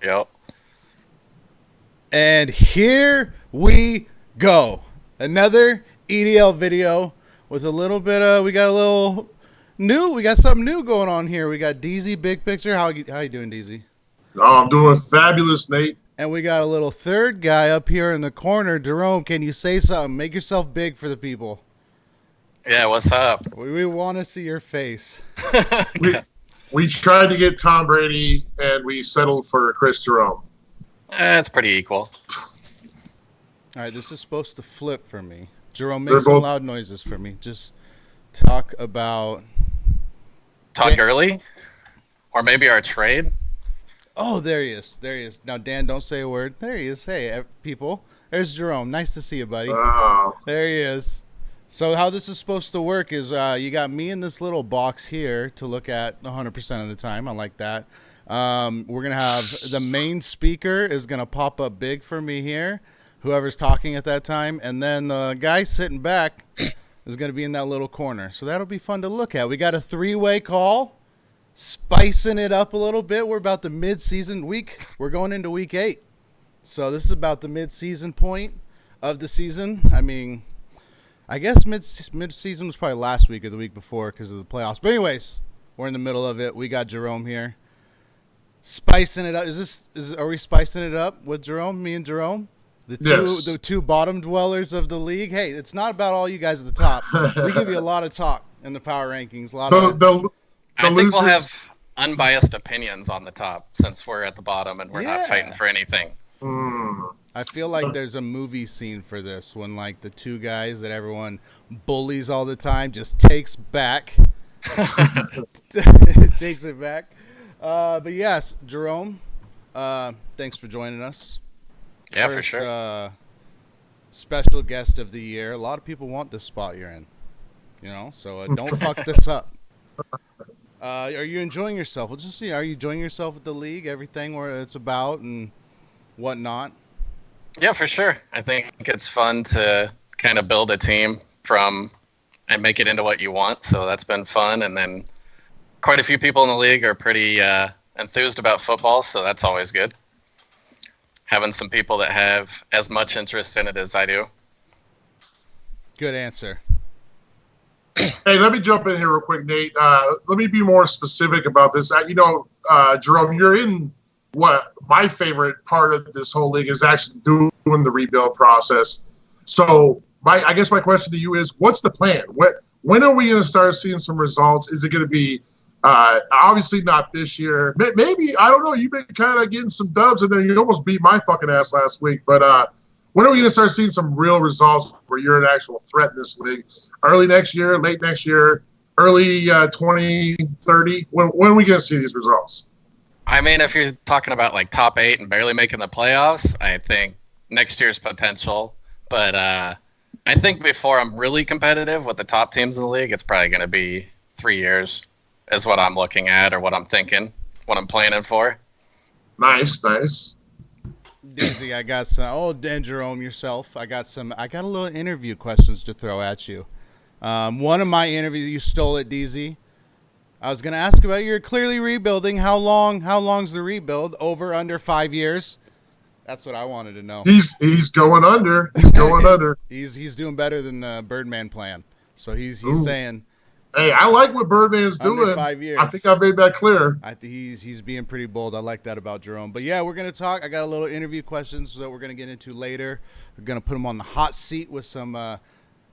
Yep. And here we go. Another EDL video with a little bit of, we got something new going on here. We got DZ Big Picture. How you doing, DZ? Oh, I'm doing fabulous, Nate. And we got a little third guy up here in the corner. Jerome, can you say something? Make yourself big for the people. Yeah, what's up? We want to see your face. We tried to get Tom Brady, and we settled for Chris Jerome. It's pretty equal. All right, this is supposed to flip for me. Jerome, make some loud noises for me. Just talk about... Talk early? Or maybe our trade? Oh, there he is. There he is. Now, Dan, don't say a word. There he is. Hey, people. There's Jerome. Nice to see you, buddy. Oh. There he is. So how this is supposed to work is you got me in this little box here to look at 100% of the time. I like that. We're going to have the main speaker is going to pop up big for me here, whoever's talking at that time. And then the guy sitting back is going to be in that little corner. So that'll be fun to look at. We got a three-way call. Spicing it up a little bit. We're about the mid-season week. We're going into week 8. So this is about the mid-season point of the season. I mean, I guess mid-season was probably last week or the week before because of the playoffs. But anyways, we're in the middle of it. We got Jerome here. Spicing it up. Are we spicing it up with Jerome, me and Jerome? The two bottom dwellers of the league. Hey, it's not about all you guys at the top. We give you a lot of talk in the power rankings. I think we'll have unbiased opinions on the top since we're at the bottom and we're not fighting for anything. I feel like there's a movie scene for this when like the two guys that everyone bullies all the time just takes back. Takes it back. But yes, Jerome, thanks for joining us. Yeah, for sure. Special guest of the year. A lot of people want this spot you're in. So don't fuck this up. Are you enjoying yourself? We'll just see. Are you enjoying yourself with the league, everything where it's about and whatnot? Yeah, for sure. I think it's fun to kind of build a team from and make it into what you want. So that's been fun. And then quite a few people in the league are pretty enthused about football. So that's always good. Having some people that have as much interest in it as I do. Good answer. Hey, let me jump in here real quick, Nate. Let me be more specific about this. Jerome, you're in what my favorite part of this whole league is actually doing the rebuild process. So I guess my question to you is, what's the plan? When are we going to start seeing some results? Is it going to be obviously not this year? Maybe, I don't know. You've been kind of getting some dubs, and then you almost beat my fucking ass last week. But when are we going to start seeing some real results where you're an actual threat in this league? Early next year, late next year, early 2030? When are we going to see these results? I mean, if you're talking about like top 8 and barely making the playoffs, I think next year's potential. But I think before I'm really competitive with the top teams in the league, it's probably going to be 3 years is what I'm looking at or what I'm thinking, what I'm planning for. Nice. Dizzy, I got some. Oh, Dan Jerome, yourself. I got a little interview questions to throw at you. One of my interviews, you stole it, DZ. I was going to ask about you're clearly rebuilding. How long's the rebuild? Over, under 5 years? That's what I wanted to know. He's going under. He's going under. He's doing better than the Birdman plan. So he's saying. Hey, I like what Birdman's doing. Under 5 years. I think I made that clear. I think he's being pretty bold. I like that about Jerome. But yeah, we're gonna talk. I got a little interview questions that we're gonna get into later. We're gonna put him on the hot seat with some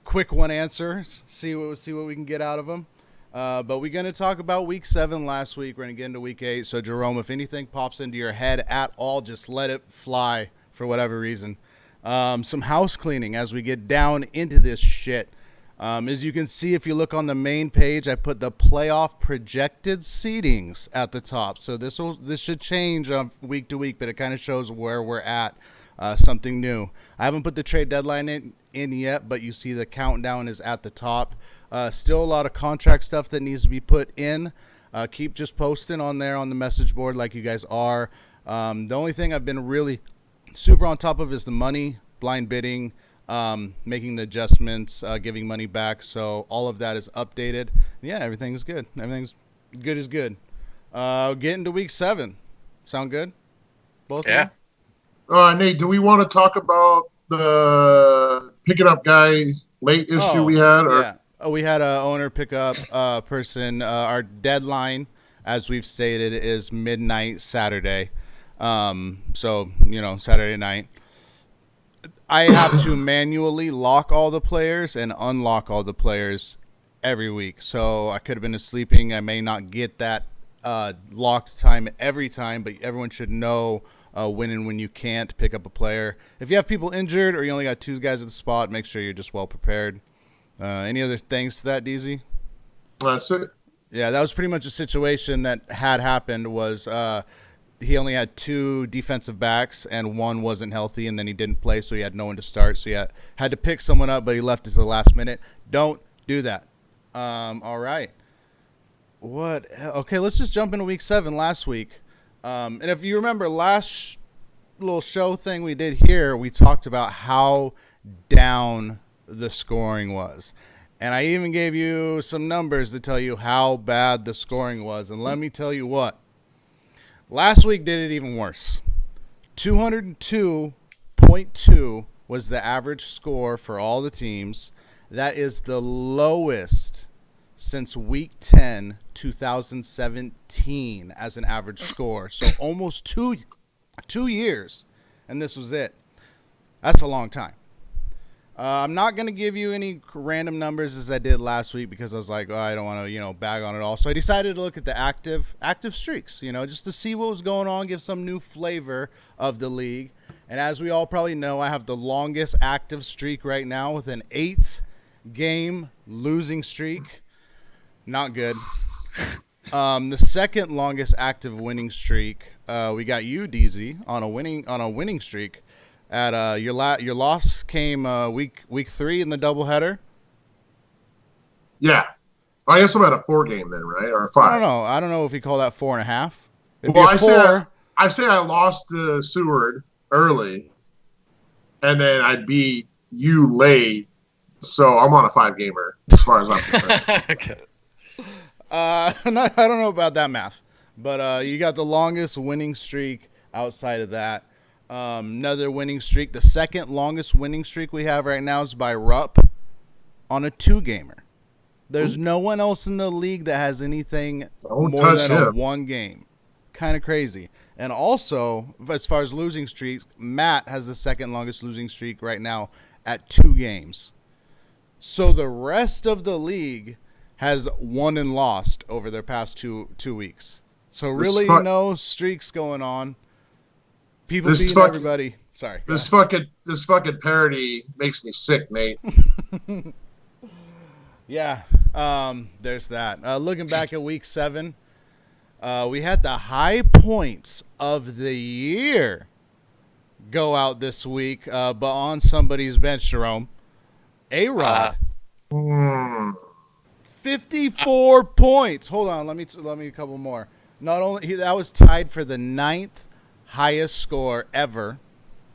quick one answers. See what we can get out of him. But we're gonna talk about week 7 last week. We're gonna get into week 8. So Jerome, if anything pops into your head at all, just let it fly for whatever reason. Some house cleaning as we get down into this shit. As you can see, if you look on the main page, I put the playoff projected seedings at the top. So this should change week to week, but it kind of shows where we're at. Something new. I haven't put the trade deadline in yet, but you see the countdown is at the top. Still a lot of contract stuff that needs to be put in. Keep just posting on there on the message board like you guys are. The only thing I've been really super on top of is the money, blind bidding, making the adjustments, giving money back. So all of that is updated. Yeah, everything's good. Everything's good as good. Getting to week 7. Sound good? Both Yeah. of you? Nate, do we want to talk about the picking up guy late issue we had? Or? Yeah. We had a owner pick up person. Our deadline, as we've stated, is midnight Saturday. So, Saturday night. I have to manually lock all the players and unlock all the players every week. So I could have been sleeping. I may not get that locked time every time, but everyone should know when and when you can't pick up a player. If you have people injured or you only got 2 guys at the spot, make sure you're just well prepared. Any other things to that, DZ? That's it. Yeah, that was pretty much a situation that had happened was he only had 2 defensive backs and one wasn't healthy, and then he didn't play, so he had no one to start. So he had to pick someone up, but he left at the last minute. Don't do that. All right. Okay, let's just jump into week 7 last week. And if you remember last little show thing we did here, we talked about how down the scoring was. And I even gave you some numbers to tell you how bad the scoring was. And let me tell you what. Last week did it even worse. 202.2 was the average score for all the teams. That is the lowest since week 10, 2017 as an average score. So almost 2 years, and this was it. That's a long time. I'm not going to give you any random numbers as I did last week because I was like, I don't want to, bag on it all. So I decided to look at the active streaks, just to see what was going on, give some new flavor of the league. And as we all probably know, I have the longest active streak right now with an 8-game losing streak. Not good. The second longest active winning streak, we got you, DZ, on a winning streak. At your loss came week 3 in the doubleheader. Yeah, I guess I'm at a 4 game then, right, or a 5? I don't know if you call that 4.5. Well, I say I lost to Seward early, and then I beat you late, so I'm on a 5 gamer as far as I'm concerned. Okay. I don't know about that math, but you got the longest winning streak outside of that. Another winning streak. The second longest winning streak we have right now is by Rupp on a 2-gamer. There's no one else in the league that has anything more than a 1 game. Kind of crazy. And also, as far as losing streaks, Matt has the second longest losing streak right now at 2 games. So the rest of the league has won and lost over their past two weeks. So really no streaks going on. People beating everybody. Sorry. This fucking parody makes me sick, Nate. Yeah. There's that. Looking back at week 7, we had the high points of the year go out this week, but on somebody's bench, Jerome. A-Rod. 54 points. Hold on, let me a couple more. Not only that was tied for the 9th highest score ever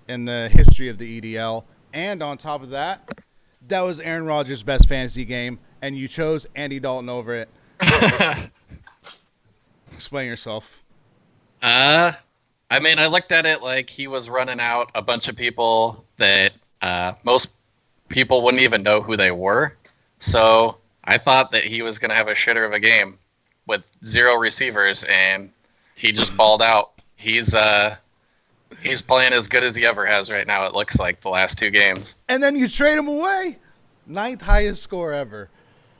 in the history of the EDL, and on top of that, that was Aaron Rodgers' best fantasy game, and you chose Andy Dalton over it. Explain yourself. I looked at it like he was running out a bunch of people that most people wouldn't even know who they were. So I thought that he was going to have a shitter of a game with 0 receivers, and he just balled out. He's playing as good as he ever has right now, it looks like, the last 2 games. And then you trade him away. 9th highest score ever.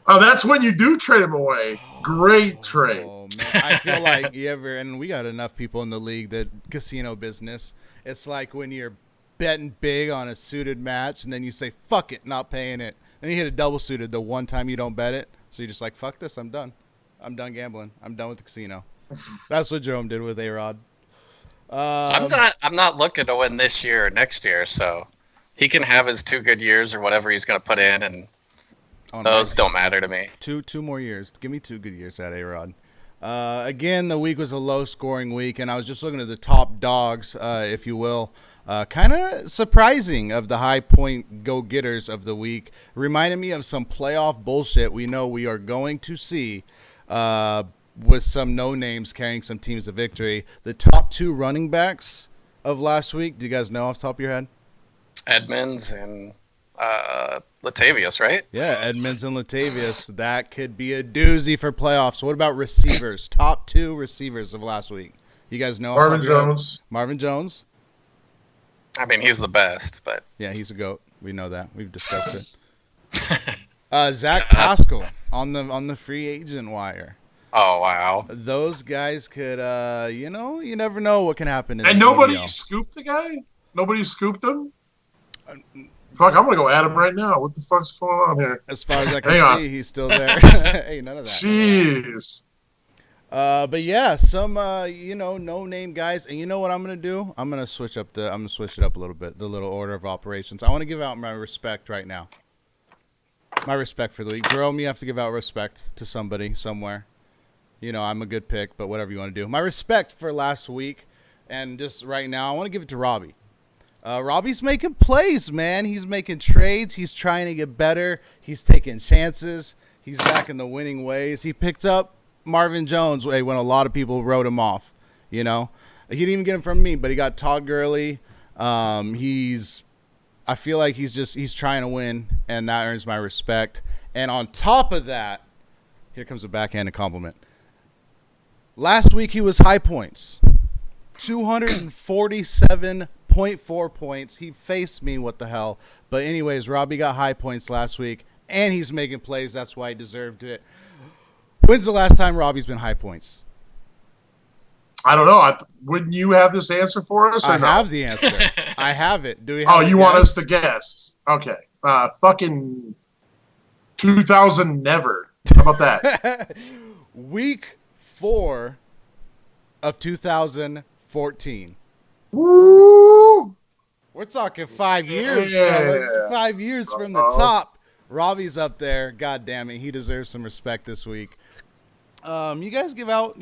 Oh, that's when you do trade him away. Great trade. Oh, man. I feel like and we got enough people in the league that casino business. It's like when you're betting big on a suited match and then you say, fuck it, not paying it. And you hit a double suited the one time you don't bet it. So you're just like, fuck this, I'm done. I'm done gambling. I'm done with the casino. That's what Jerome did with A-Rod. I'm not looking to win this year or next year, so he can have his 2 good years or whatever he's going to put in, and those don't matter to me. Two more years. Give me 2 good years at A-Rod. Again, the week was a low-scoring week, and I was just looking at the top dogs, if you will. Kind of surprising of the high-point go-getters of the week. Reminded me of some playoff bullshit we know we are going to see with some no-names carrying some teams to victory. The top 2 running backs of last week? Do you guys know off the top of your head? Edmonds and Latavius, right? Yeah, Edmonds and Latavius. That could be a doozy for playoffs. What about receivers? Top 2 receivers of last week. You guys know? Marvin Jones. Marvin Jones. I mean, he's the best, but Yeah, he's a GOAT. We know that. We've discussed it. Zach Pascal on the free agent wire. oh wow. Those guys could, you never know what can happen. In And the nobody ODL. scooped the guy? Nobody scooped him? Fuck, I'm going to go at him right now. What the fuck's going on here? As far as I Hang can on. see, he's still there. Hey, none of that. Jeez. But yeah, some no name guys, and you know what I'm gonna do? I'm gonna switch it up a little bit, the little order of operations. I want to give out my respect right now. My respect for the league. Jerome, you have to give out respect to somebody somewhere. I'm a good pick, but whatever you want to do. My respect for last week, and just right now, I want to give it to Robbie. Robbie's making plays, man. He's making trades. He's trying to get better. He's taking chances. He's back in the winning ways. He picked up Marvin Jones when a lot of people wrote him off. He didn't even get him from me, but he got Todd Gurley. I feel like he's trying to win, and that earns my respect. And on top of that, here comes a backhanded compliment. Last week he was high points. 247.4 points. He faced me, what the hell. But anyways, Robbie got high points last week, and he's making plays. That's why he deserved it. When's the last time Robbie's been high points? I don't know. Wouldn't you have this answer for us? Or I no? have the answer. I have it. Do we have Oh, a you want guess? us to guess? Okay. Fucking 2000 never. How about that? Week 4 of 2014. Woo! We're talking 5 years, Yeah. fellas. 5 years from the Uh-oh. top. Robbie's up there. God damn it. He deserves some respect this week. You guys can give out a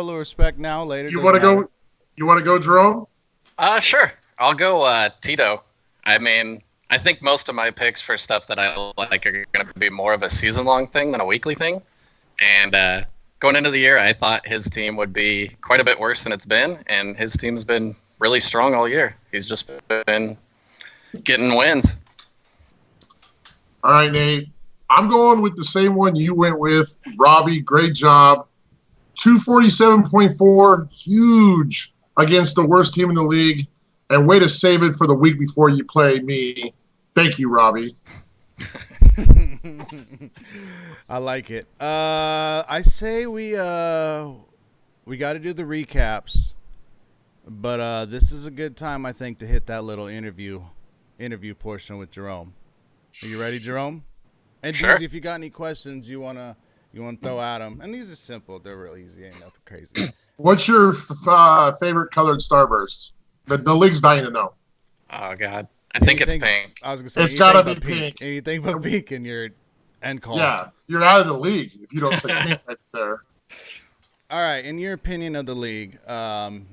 little respect now, later. You want to go? You want to go, Jerome? Sure. I'll go Tito. I mean, I think most of my picks for stuff that I like are going to be more of a season-long thing than a weekly thing. And going into the year, I thought his team would be quite a bit worse than it's been, and his team's been really strong all year. He's just been getting wins. All right, Nate. I'm going with the same one you went with. Robbie, great job. 247.4, huge against the worst team in the league. And way to save it for the week before you play me. Thank you, Robbie. I like it. I say we got to do the recaps, but this is a good time, I think, to hit that little interview portion with Jerome. Are you ready, Jerome? And Sure. Deezy, if you got any questions you wanna throw at him, and these are simple, they're real easy, ain't nothing crazy. What's your favorite colored Starburst? The league's dying to know. Oh, God. I think it's pink. I was gonna say It's gotta anything be but pink. Anything but pink in your end call. Yeah, you're out of the league if you don't say pink right there. All right, in your opinion of the league,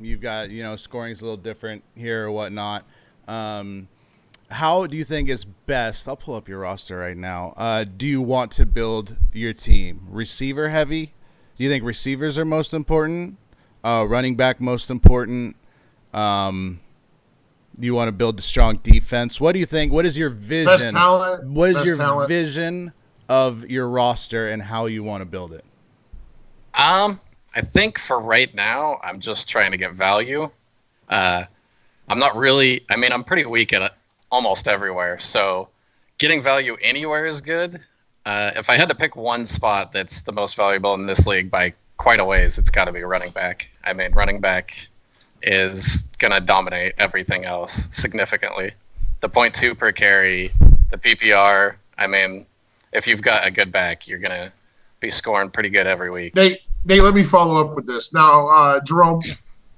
you've got, scoring's a little different here or whatnot. How do you think is best? I'll pull up your roster right now. Do you want to build your team receiver heavy? Do you think receivers are most important? Running back most important? Do you want to build a strong defense? What do you think? What is your vision? Best talent. What is best your talent. vision of your roster and how you want to build it? I think for right now, I'm just trying to get value. I'm not really. I mean, I'm pretty weak at almost everywhere. So getting value anywhere is good. If I had to pick one spot that's the most valuable in this league by quite a ways, it's got to be running back. I mean, running back is going to dominate everything else significantly. The 0.2 per carry, the PPR. I mean, if you've got a good back, you're going to be scoring pretty good every week. Nate, let me follow up with this. Now, Jerome,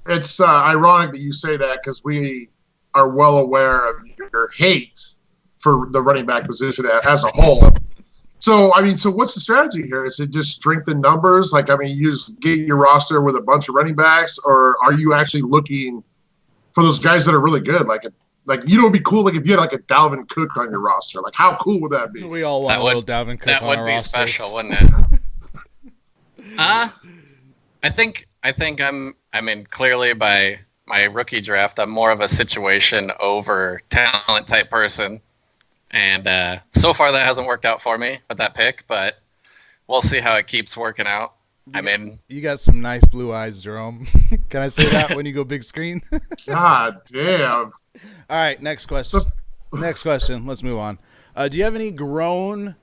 it's ironic that you say that because we are well aware of your hate for the running back position as a whole. So what's the strategy here? Is it just strengthen numbers? You just get your roster with a bunch of running backs, or are you actually looking for those guys that are really good? It'd be cool if you had a Dalvin Cook on your roster. How cool would that be? We all want a little Dalvin Cook That on would our be rosters. special, wouldn't it? I think clearly by my rookie draft, I'm more of a situation over talent type person. And so far that hasn't worked out for me with that pick, but we'll see how it keeps working out. You got some nice blue eyes, Jerome. Can I say that when you go big screen? God damn. All right, next question. Next question. Let's move on. Do you have any grown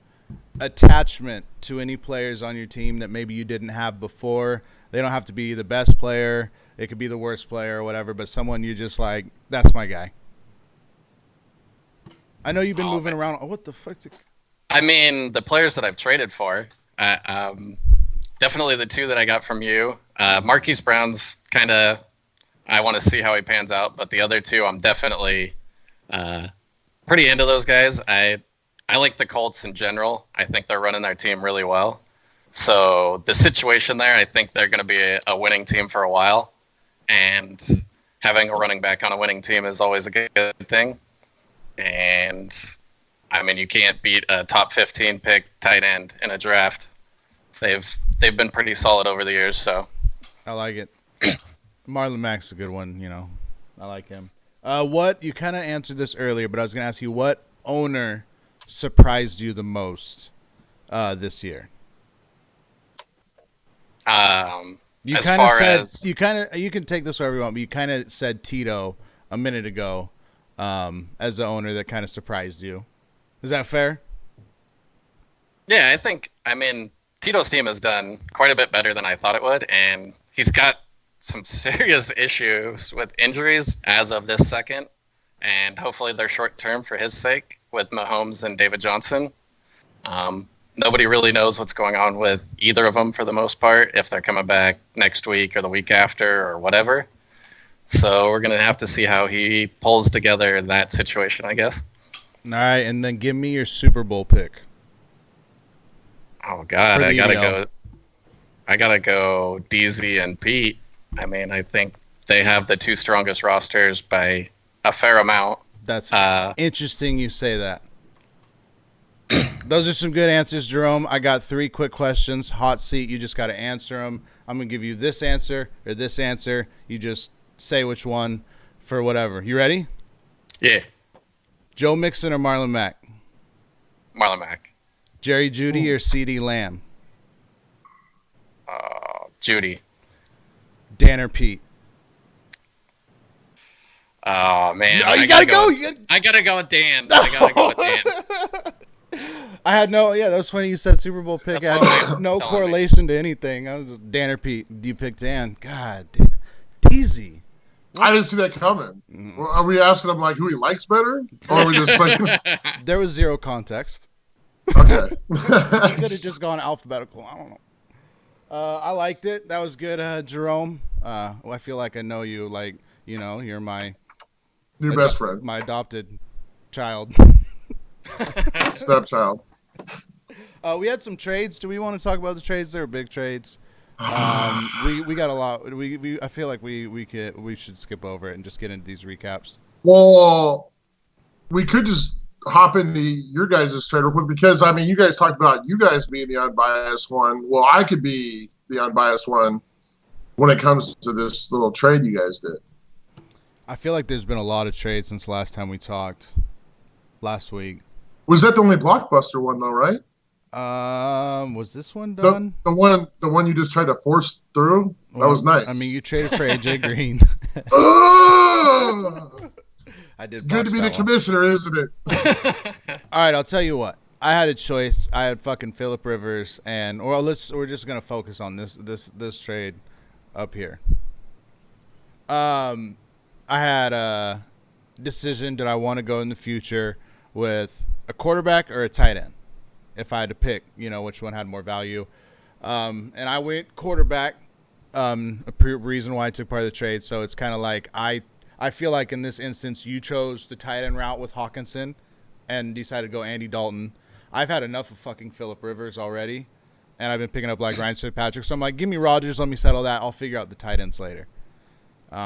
attachment to any players on your team that maybe you didn't have before? They don't have to be the best player. It could be the worst player or whatever, but someone you just like, that's my guy. I know you've been moving around. Oh, what the fuck? I mean, the players that I've traded for, definitely the two that I got from you. Marquise Brown's kind of, I want to see how he pans out, but the other two, I'm definitely pretty into those guys. I like the Colts in general. I think they're running their team really well. So the situation there, I think they're going to be a winning team for a while. And having a running back on a winning team is always a good thing. And, I mean, you can't beat a top 15 pick tight end in a draft. They've been pretty solid over the years, so. I like it. Marlon Mack's a good one, you know. I like him. What, you kind of answered this earlier, but I was going to ask you, what owner surprised you the most this year? You kind of said you can take this wherever you want, but you kind of said Tito a minute ago as the owner that kind of surprised you. Is that fair? Yeah, I mean, Tito's team has done quite a bit better than I thought it would, and he's got some serious issues with injuries as of this second, and hopefully they're short term for his sake with Mahomes and David Johnson. Nobody really knows what's going on with either of them for the most part, if they're coming back next week or the week after or whatever. So we're going to have to see how he pulls together that situation, I guess. All right, and then give me your Super Bowl pick. Oh, God, I gotta go DZ and Pete. I mean, I think they have the two strongest rosters by a fair amount. That's interesting you say that. Those are some good answers, Jerome. I got 3 quick questions. Hot seat. You just got to answer them. I'm going to give you this answer or this answer. You just say which one for whatever. You ready? Yeah. Joe Mixon or Marlon Mack? Marlon Mack. Jerry Jeudy or CeeDee Lamb? Jeudy. Dan or Pete? Oh, man. No, you got to go. I got to go with Dan. I got to go with Dan. I had that was funny you said Super Bowl pick. I had no correlation to anything. I was just Dan or Pete. You picked Dan. God, easy. I didn't see that coming. Well, are we asking him like who he likes better? Or are we just like There was zero context. Okay. You could have just gone alphabetical. I don't know. I liked it. That was good, Jerome. I feel like I know you. Like, you know, you're my new best friend. My adopted child. Stepchild. We had some trades. Do we want to talk about the trades? They were big trades. We got a lot. I feel like we should skip over it and just get into these recaps. Well, we could just hop into your guys' trade real quick because I mean you guys talked about you guys being the unbiased one. Well, I could be the unbiased one when it comes to this little trade you guys did. I feel like there's been a lot of trades since the last time we talked last week. Was that the only blockbuster one though, right? Was this one done? The one you just tried to force through? That was nice. I mean, you traded for AJ Green. I did. It's good to be the commissioner, isn't it? All right, I'll tell you what. I had a choice. I had fucking Phillip Rivers we're just gonna focus on this trade up here. I had a decision: did I want to go in the future with a quarterback or a tight end? If I had to pick, which one had more value. And I went quarterback, a reason why I took part of the trade. So it's kind of like I feel like in this instance you chose the tight end route with Hawkinson and decided to go Andy Dalton. I've had enough of fucking Phillip Rivers already, and I've been picking up like Ryan Fitzpatrick. So I'm like, give me Rodgers, let me settle that. I'll figure out the tight ends later. Is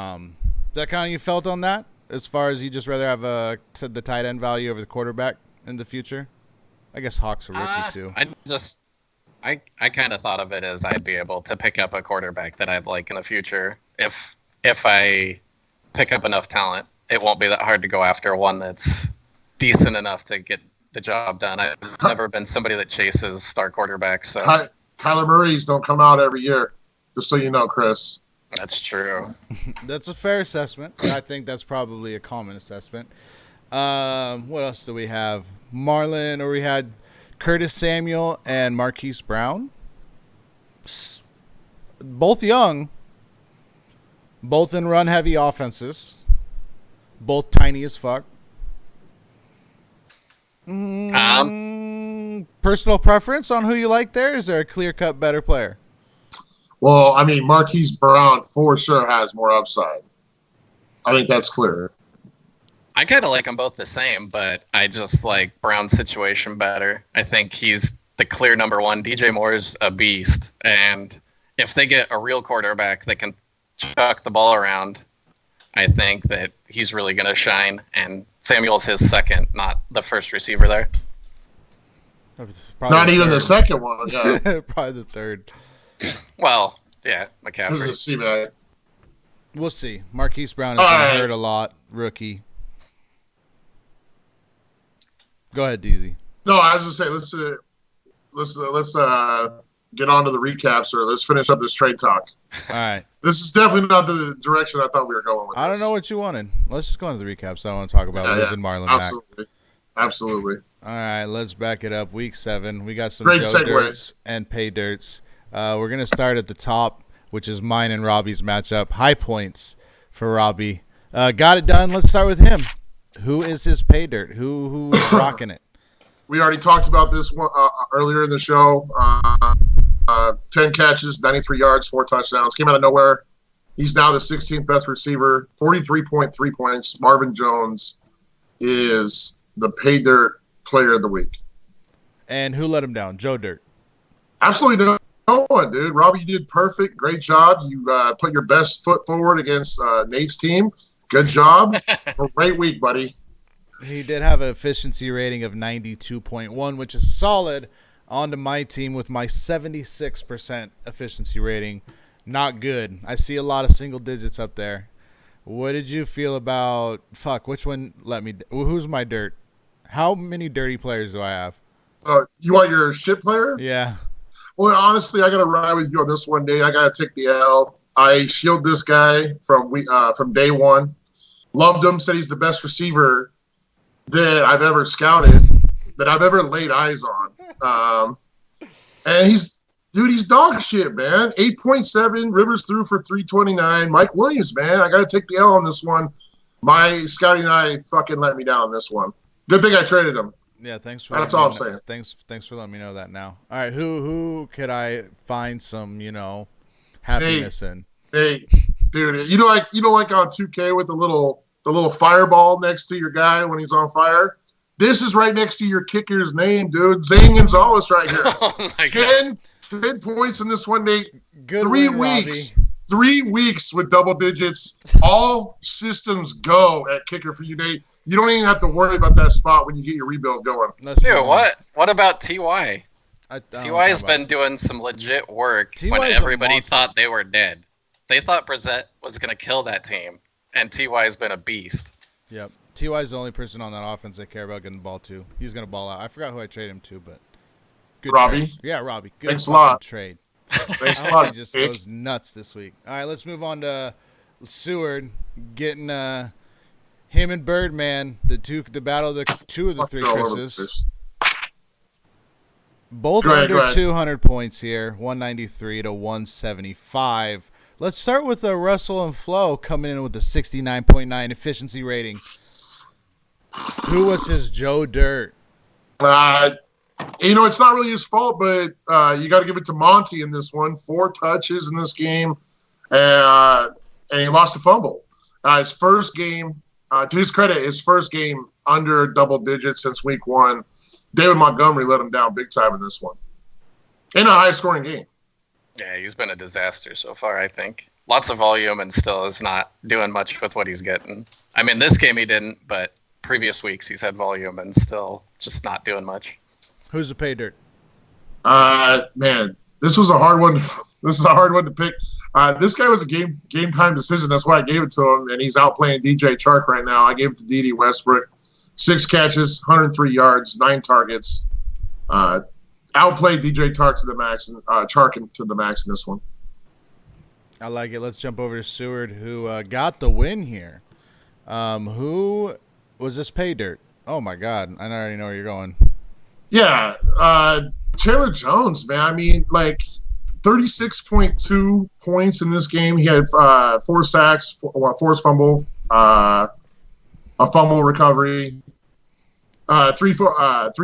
that kind of you felt on that? As far as you just rather have the tight end value over the quarterback in the future? I guess Hawk's a rookie too. I kind of thought of it as I'd be able to pick up a quarterback that I'd like in the future if I pick up enough talent, it won't be that hard to go after one that's decent enough to get the job done. I've never been somebody that chases star quarterbacks. So Kyler Murray's don't come out every year, just so you know, Chris. that's true. That's a fair assessment. I think that's probably a common assessment. What else do we have? We had Curtis Samuel and Marquise Brown. Both young. Both in run-heavy offenses. Both tiny as fuck. Personal preference on who you like there? Is there a clear-cut better player? Well, I mean, Marquise Brown for sure has more upside. I think that's clear. I kind of like them both the same, but I just like Brown's situation better. I think he's the clear number one. DJ Moore's a beast, and if they get a real quarterback that can chuck the ball around, I think that he's really going to shine, and Samuel's his second, not the first receiver there. Not even the second one, yeah. Probably the third. Well, yeah, McCaffrey. We'll see. Marquise Brown has been hurt a lot, rookie. Go ahead, DZ. No, I was going to say, let's get on to the recaps, or let's finish up this trade talk. All right. This is definitely not the direction I thought we were going with. I don't know what you wanted. Let's just go into the recaps. I want to talk about losing Marlon Absolutely. Mack. Absolutely. All right, let's back it up. Week 7. We got some Great Joe segue. Dirts and Pay Dirts. We're going to start at the top, which is mine and Robbie's matchup. High points for Robbie. Got it done. Let's start with him. Who is his Pay Dirt? Who is rocking it? We already talked about this one earlier in the show. 10 catches, 93 yards, 4 touchdowns. Came out of nowhere. He's now the 16th best receiver, 43.3 points. Marvin Jones is the Pay Dirt player of the week. And who let him down? Joe Dirt. Absolutely no one, dude. Robbie, you did perfect. Great job. You put your best foot forward against Nate's team. Good job. Great week, buddy. He did have an efficiency rating of 92.1, which is solid. On to my team with my 76% efficiency rating. Not good. I see a lot of single digits up there. What did you feel about – which one let me – who's my dirt? How many dirty players do I have? You want your shit player? Yeah. Well, honestly, I got to ride with you on this one, Nate. I got to take the L. I shield this guy from day one. Loved him. Said he's the best receiver that I've ever scouted, that I've ever laid eyes on. And he's dog shit, man. 8.7. Rivers threw for 329. Mike Williams, man. I got to take the L on this one. My scouting and I fucking let me down on this one. Good thing I traded him. Yeah, thanks for That's all I'm saying. Thanks for letting me know that now. All right, who could I find some, happiness in? Hey, dude, you know like on 2K with the little fireball next to your guy when he's on fire? This is right next to your kicker's name, dude. Zane Gonzalez right here. Oh my God. 10 points in this one, Nate. Good 3 win, weeks. Robbie. 3 weeks with double digits. All systems go at kicker for you, Nate. You don't even have to worry about that spot when you get your rebuild going. Dude, what about T.Y.? T.Y.'s been been doing some legit work T.Y.'s when a everybody monster. thought they were dead. They thought Brissett was going to kill that team, and T.Y.'s been a beast. Yep. T.Y.'s the only person on that offense I care about getting the ball to. He's going to ball out. I forgot who I traded him to, but good Robbie? trade. Yeah, Robbie. Good Thanks a fucking lot. trade. Thanks a He lot, just Nick. goes nuts this week. All right, let's move on to Seward getting him and Birdman, the battle of the two of the three All over Chris's. this. Both Go ahead, under go ahead. 200 points here, 193 to 175. Let's start with Russell and Flo coming in with a 69.9 efficiency rating. Who was his Joe Dirt? It's not really his fault, but you got to give it to Monty in this one. 4 touches in this game, and he lost a fumble. His first game, to his credit, his first game under double digits since week 1. David Montgomery let him down big time in this one. In a high-scoring game. Yeah, he's been a disaster so far, I think. Lots of volume and still is not doing much with what he's getting. I mean, this game he didn't, but previous weeks he's had volume and still just not doing much. Who's the Pay Dirt? Man, this was a hard one. This is a hard one to pick. This guy was a game time decision. That's why I gave it to him, and he's outplaying DJ Chark right now. I gave it to D.D. Westbrook. 6 catches, 103 yards, 9 targets. Outplayed DJ Chark to the max, Chark to the max in this one. I like it. Let's jump over to Seward, who got the win here. Who was this pay dirt? Oh, my God. I already know where you're going. Yeah. Chandler Jones, man. I mean, like, 36.2 points in this game. He had 4 sacks, forced fumble, a fumble recovery, 3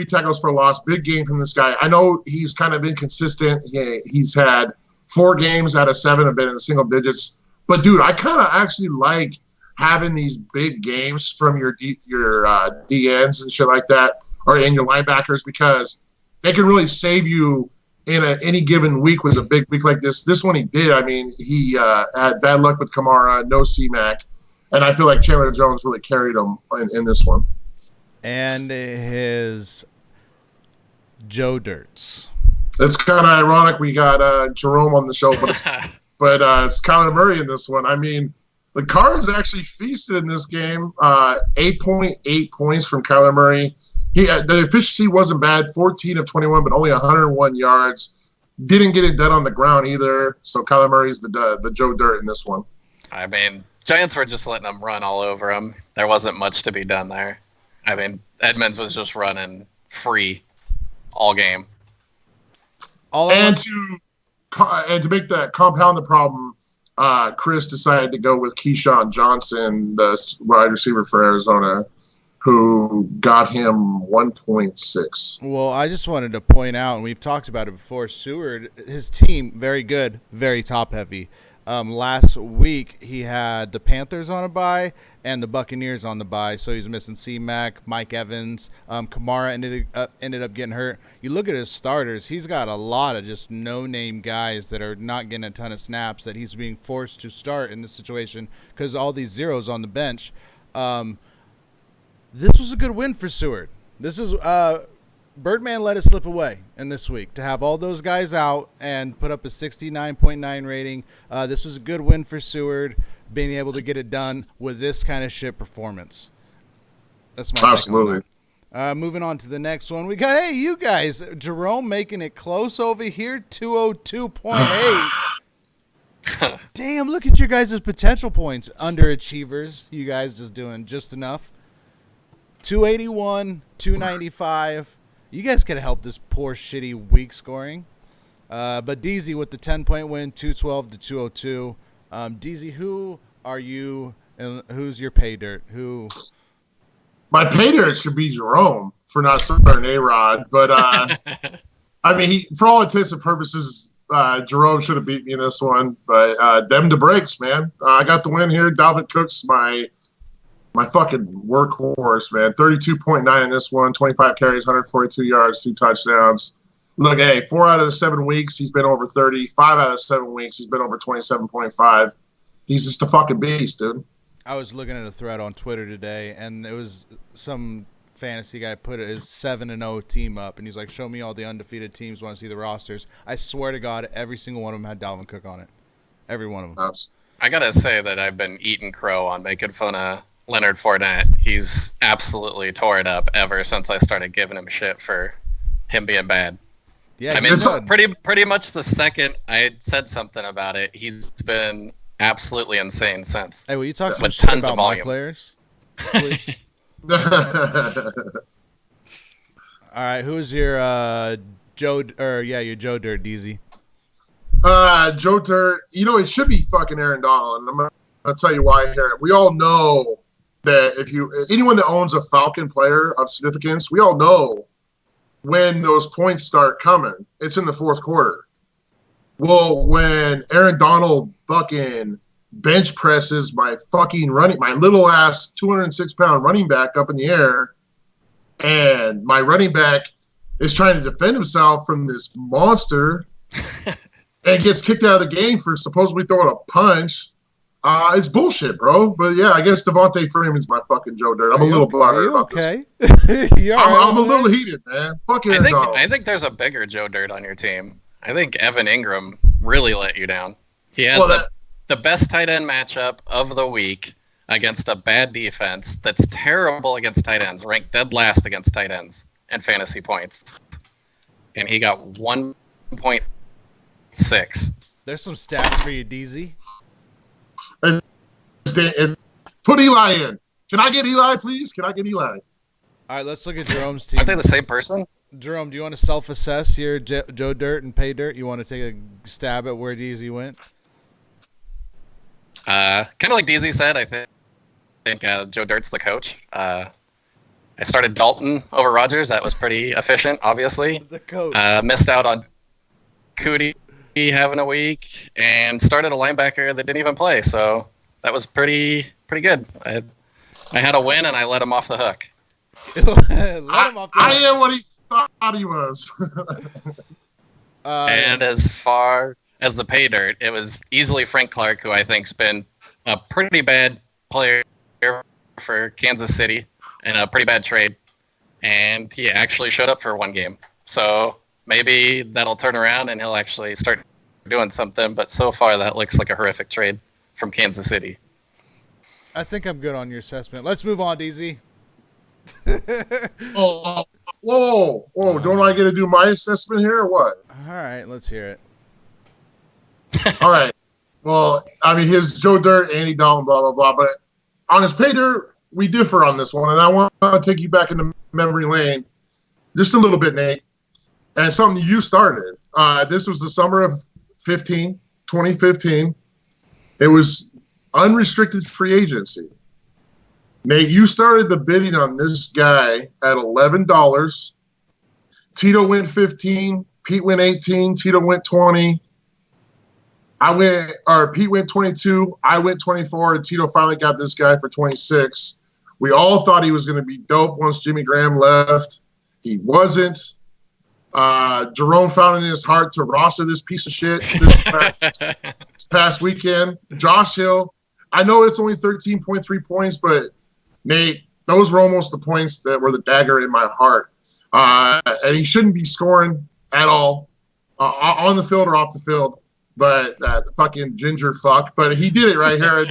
tackles for a loss. Big game from this guy. I know he's kind of inconsistent. He's had 4 games out of 7 have been in the single digits. But, dude, I kind of actually like having these big games from your DNs and shit like that, or in your linebackers, because they can really save you in any given week with a big week like this. This one he did. I mean, he had bad luck with Kamara, no C-Mac, and I feel like Chandler Jones really carried him in this one. And his Joe Dirts. It's kind of ironic we got Jerome on the show, but it's Kyler Murray in this one. I mean, the Cards actually feasted in this game. 8.8 points from Kyler Murray. The efficiency wasn't bad, 14 of 21, but only 101 yards. Didn't get it done on the ground either. So Kyler Murray's the Joe Dirt in this one. I mean, Giants were just letting them run all over him. There wasn't much to be done there. I mean, Edmonds was just running free all game. And to make that compound the problem, Chris decided to go with Keyshawn Johnson, the wide receiver for Arizona, who got him 1.6. Well, I just wanted to point out, and we've talked about it before, Seward, his team, very good, very top-heavy. Last week, he had the Panthers on a bye and the Buccaneers on the bye, so he's missing C-Mac, Mike Evans. Kamara ended up getting hurt. You look at his starters, he's got a lot of just no-name guys that are not getting a ton of snaps that he's being forced to start in this situation because all these zeros on the bench. This was a good win for Seward. This is Birdman let it slip away in this week to have all those guys out and put up a 69.9 rating. This was a good win for Seward, being able to get it done with this kind of shit performance. That's my absolutely. Moving on to the next one, we got you guys, Jerome making it close over here, 202.8. Damn, look at your guys' potential points, underachievers. You guys just doing just enough. 281, 295. You guys could have helped this poor, shitty week scoring. But DZ with the 10-point win, 212 to 202. DZ, who are you and who's your pay dirt? Who? My pay dirt should be Jerome for not starting A-Rod. But, I mean, for all intents and purposes, Jerome should have beat me in this one. But them to breaks, man. I got the win here. Dalvin Cook's my fucking workhorse, man. 32.9 in this one, 25 carries, 142 yards, 2 touchdowns. Look, 4 out of the 7 weeks, he's been over 30. 5 out of the 7 weeks, he's been over 27.5. He's just a fucking beast, dude. I was looking at a thread on Twitter today, and it was some fantasy guy put his 7-0 team up, and he's like, show me all the undefeated teams, want to see the rosters. I swear to God, every single one of them had Dalvin Cook on it. Every one of them. I got to say that I've been eating crow on making fun of Leonard Fournette. He's absolutely tore it up ever since I started giving him shit for him being bad. Yeah, I mean, pretty much the second I had said something about it, he's been absolutely insane since. Hey, will you talk some with shit tons about of my volume. players, please? All right, who's your Joe Dirt, DZ? Joe Dirt, it should be fucking Aaron Donald, and I'm gonna tell you why here. We all know that anyone that owns a Falcon player of significance, we all know when those points start coming. It's in the fourth quarter. Well, when Aaron Donald fucking bench presses my little ass 206-pound running back up in the air, and my running back is trying to defend himself from this monster and gets kicked out of the game for supposedly throwing a punch. It's bullshit, bro. But yeah, I guess Devontae Freeman's my fucking Joe Dirt. I'm a little butthurt about this. I'm a little heated, man. Fuck Aaron Donald. I think there's a bigger Joe Dirt on your team. I think Evan Ingram really let you down. He had Well, the best tight end matchup of the week against a bad defense that's terrible against tight ends, ranked dead last against tight ends and fantasy points. And he got 1.6. There's some stats for you, DZ. Put Eli in. Can I get Eli, please? Can I get Eli? All right, let's look at Jerome's team. Aren't they the same person? Jerome, do you want to self-assess your Joe Dirt and Pay Dirt? You want to take a stab at where DZ went? Kind of like DZ said, I think Joe Dirt's the coach. I started Dalton over Rodgers. That was pretty efficient, obviously. The coach. Missed out on Cootie having a week and started a linebacker that didn't even play. So that was pretty good. I had a win and I let him off the hook. I am what he thought he was. And as far as the pay dirt, it was easily Frank Clark, who I think's been a pretty bad player for Kansas City and a pretty bad trade. And he actually showed up for one game. So maybe that'll turn around and he'll actually start doing something. But so far, that looks like a horrific trade from Kansas City. I think I'm good on your assessment. Let's move on, DZ. Whoa. Don't I get to do my assessment here or what? All right, let's hear it. All right. Well, I mean, his Joe Dirt, Andy Dalton, blah, blah, blah. But on his Pay Dirt, we differ on this one. And I want to take you back into memory lane just a little bit, Nate. And something you started. This was the summer of 2015. It was unrestricted free agency. Nate, you started the bidding on this guy at $11. Tito went 15. Pete went 18. Tito went 20. Pete went 22. I went 24. And Tito finally got this guy for 26. We all thought he was going to be dope once Jimmy Graham left. He wasn't. Jerome found it in his heart to roster this piece of shit this past weekend. Josh Hill, I know it's only 13.3 points, but Nate, those were almost the points that were the dagger in my heart. And he shouldn't be scoring at all on the field or off the field. But the fucking ginger fuck. But he did it right here. And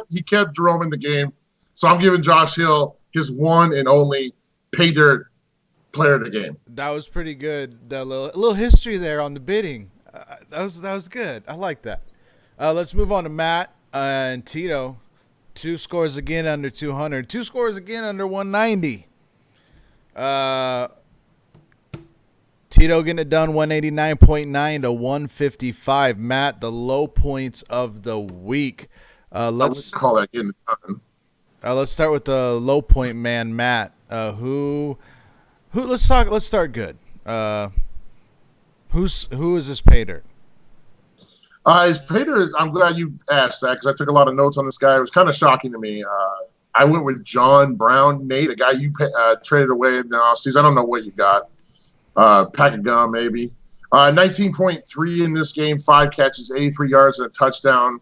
he kept Jerome in the game. So I'm giving Josh Hill his one and only Pay Dirt player of the game. That was pretty good. That little history there on the bidding. That was good. I like that. Let's move on to Matt and Tito. 2 scores again under 200. 2 scores again under 190. Tito getting it done 189.9 to 155. Matt, the low points of the week. Let's call that getting it done. Let's start with the low point man, Matt. Who? Let's start good. Who is this Pay Dirt? His Pay Dirt, I'm glad you asked that because I took a lot of notes on this guy. It was kind of shocking to me. I went with John Brown, Nate, a guy you traded away in the offseason. I don't know what you got. Pack of gum, maybe. 19.3 in this game, 5 catches, 83 yards, and a touchdown.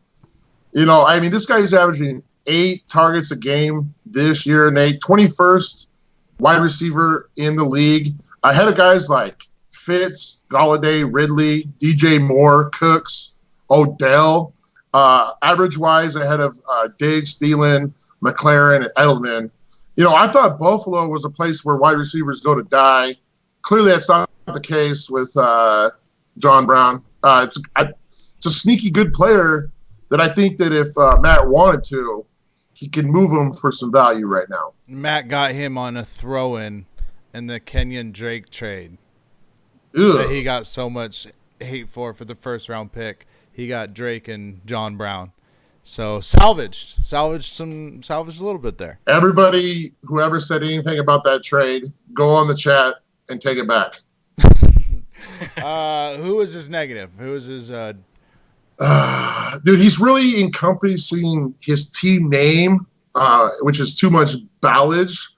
You know, I mean, this guy is averaging 8 targets a game this year, Nate. 21st wide receiver in the league. Ahead of guys like Fitz, Golladay, Ridley, DJ Moore, Cooks, Odell. Average-wise, ahead of Diggs, Thielen, McLaren, and Edelman. You know, I thought Buffalo was a place where wide receivers go to die. Clearly, that's not the case with John Brown. It's a sneaky good player that I think that if Matt wanted to, he can move him for some value right now. Matt got him on a throw-in in the Kenyon Drake trade. Ugh. That he got so much hate for the first-round pick. He got Drake and John Brown. So salvaged a little bit there. Everybody, whoever said anything about that trade, go on the chat and take it back. Who is his negative? Who is his dude, he's really encompassing his team name, which is too much ballage,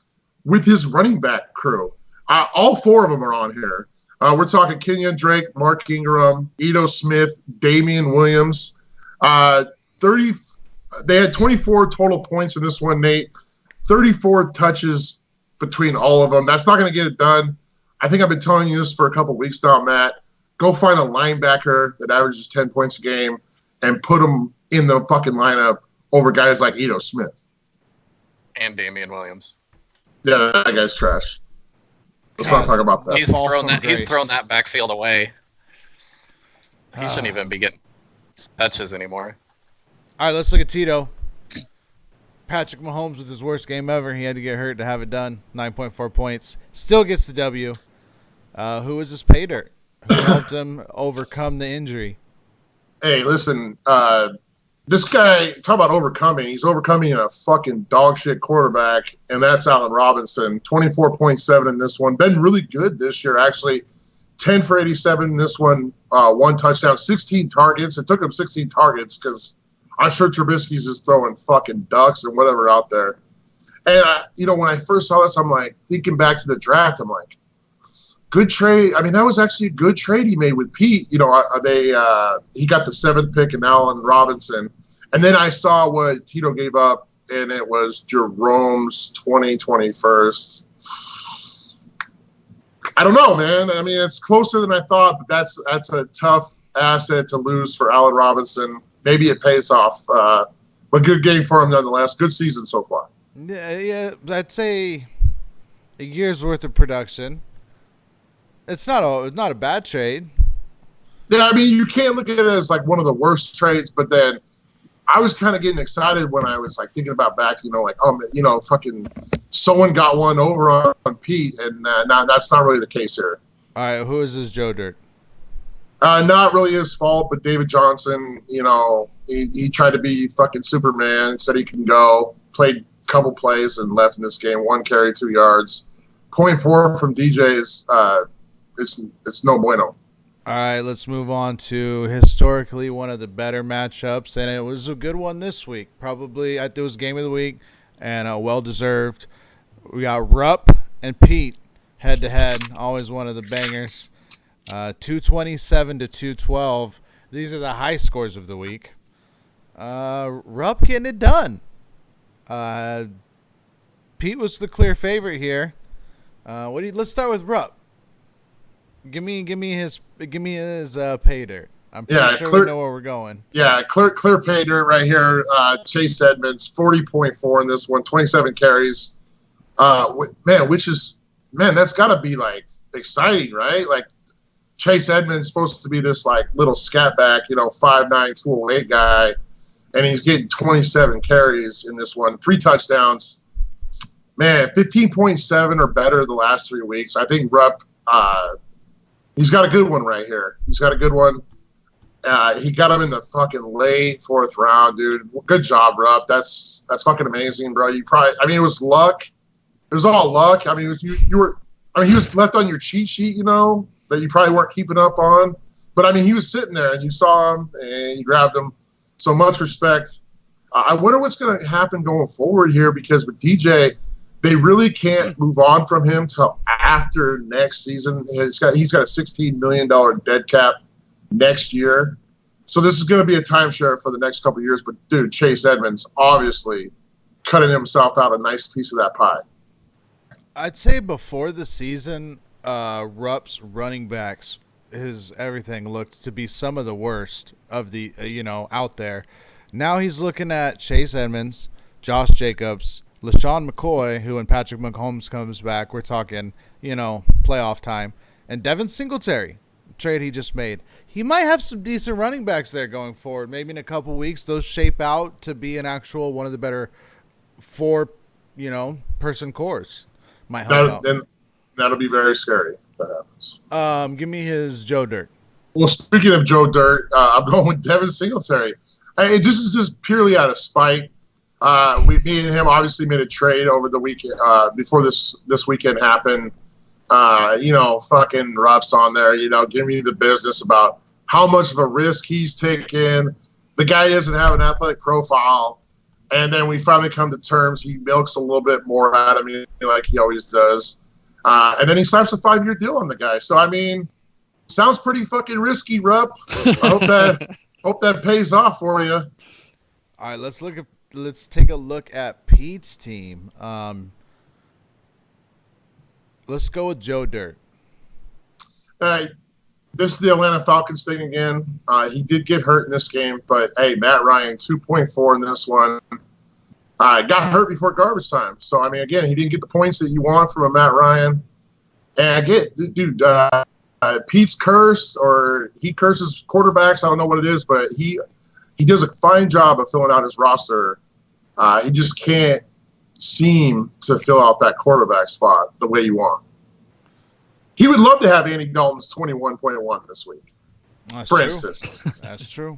with his running back crew. All 4 of them are on here. We're talking Kenyon Drake, Mark Ingram, Ito Smith, Damian Williams. They had 24 total points in this one, Nate. 34 touches between all of them. That's not going to get it done. I think I've been telling you this for a couple weeks now, Matt. Go find a linebacker that averages 10 points a game and put him in the fucking lineup over guys like Ito Smith. And Damian Williams. Yeah, that guy's trash. Let's not talk about that. He's thrown that backfield away. He shouldn't even be getting touches anymore. All right, let's look at Tito. Patrick Mahomes with his worst game ever. He had to get hurt to have it done. 9.4 points. Still gets the W. Who was his pay dirt? Who helped him overcome the injury? Hey, listen, this guy, talk about overcoming. He's overcoming a fucking dog shit quarterback, and that's Allen Robinson. 24.7 in this one. Been really good this year, actually. 10 for 87 in this one. 1 touchdown, 16 targets. It took him 16 targets because I'm sure Trubisky's just throwing fucking ducks and whatever out there. And, when I first saw this, I'm like, thinking back to the draft, I'm like, good trade. I mean, that was actually a good trade he made with Pete. He got the 7th pick in Allen Robinson. And then I saw what Tito gave up, and it was Jerome's 2021st. I don't know, man. I mean, it's closer than I thought, but that's a tough asset to lose for Allen Robinson. Maybe it pays off. But good game for him nonetheless. Good season so far. Yeah, I'd say a year's worth of production. It's not a bad trade. Yeah, I mean, you can't look at it as like one of the worst trades, but then I was kind of getting excited when I was like thinking about back, fucking someone got one over on Pete, and that's not really the case here. All right, who is this Joe Dirt? Not really his fault, but David Johnson, he tried to be fucking Superman, said he can go, played a couple plays and left in this game. 1 carry, 2 yards. 0.4 from DJ is it's no bueno. All right, let's move on to historically one of the better matchups, and it was a good one this week. Probably, it was game of the week, and well-deserved. We got Rupp and Pete head-to-head, always one of the bangers. 227 to 212. These are the high scores of the week. Rupp getting it done. Pete was the clear favorite here. Let's start with Rupp. Give me his pay dirt. I'm pretty sure we know where we're going. Yeah, clear pay dirt right here. Chase Edmonds, 40.4 in this one, 27 carries. That's got to be like exciting, right? Like Chase Edmonds supposed to be this like little scat back, 5'9", 208 guy, and he's getting 27 carries in this one, 3 touchdowns. Man, 15.7 or better the last 3 weeks. I think Rupp. He's got a good one right here. He's got a good one. He got him in the fucking late 4th round, dude. Good job, Rupp. That's fucking amazing, bro. It was luck. It was all luck. I mean, he was left on your cheat sheet, that you probably weren't keeping up on. But I mean, he was sitting there and you saw him and you grabbed him. So much respect. I wonder what's going to happen going forward here because with DJ, they really can't move on from him till after next season. He's got a $16 million dead cap next year. So this is going to be a timeshare for the next couple of years. But, dude, Chase Edmonds obviously cutting himself out a nice piece of that pie. I'd say before the season, Rupp's running backs, his everything looked to be some of the worst of the, out there. Now he's looking at Chase Edmonds, Josh Jacobs, LaShawn McCoy, who when Patrick Mahomes comes back, we're talking, playoff time, and Devin Singletary, trade he just made. He might have some decent running backs there going forward. Maybe in a couple weeks, those shape out to be an actual one of the better 4, person cores. Might help out. Then that'll be very scary if that happens. Give me his Joe Dirt. Well, speaking of Joe Dirt, I'm going with Devin Singletary. This is just purely out of spite. Me and him obviously made a trade over the weekend before this weekend happened. Fucking Rupp's on there, give me the business about how much of a risk he's taken. The guy doesn't have an athletic profile. And then we finally come to terms. He milks a little bit more out of me like he always does. And then he slaps a 5-year deal on the guy. So, I mean, sounds pretty fucking risky, Rupp. I hope that pays off for you. All right, let's take a look at Pete's team. Let's go with Joe Dirt. this is the Atlanta Falcons thing again. He did get hurt in this game, but hey, Matt Ryan 2.4 in this one. Got hurt before garbage time. So, I mean, again, he didn't get the points that you want from a Matt Ryan. And again, dude, Pete's curse, or he curses quarterbacks. I don't know what it is, but he does a fine job of filling out his roster. He just can't seem to fill out that quarterback spot the way you want. He would love to have Andy Dalton's 21.1 this week, for instance. That's true.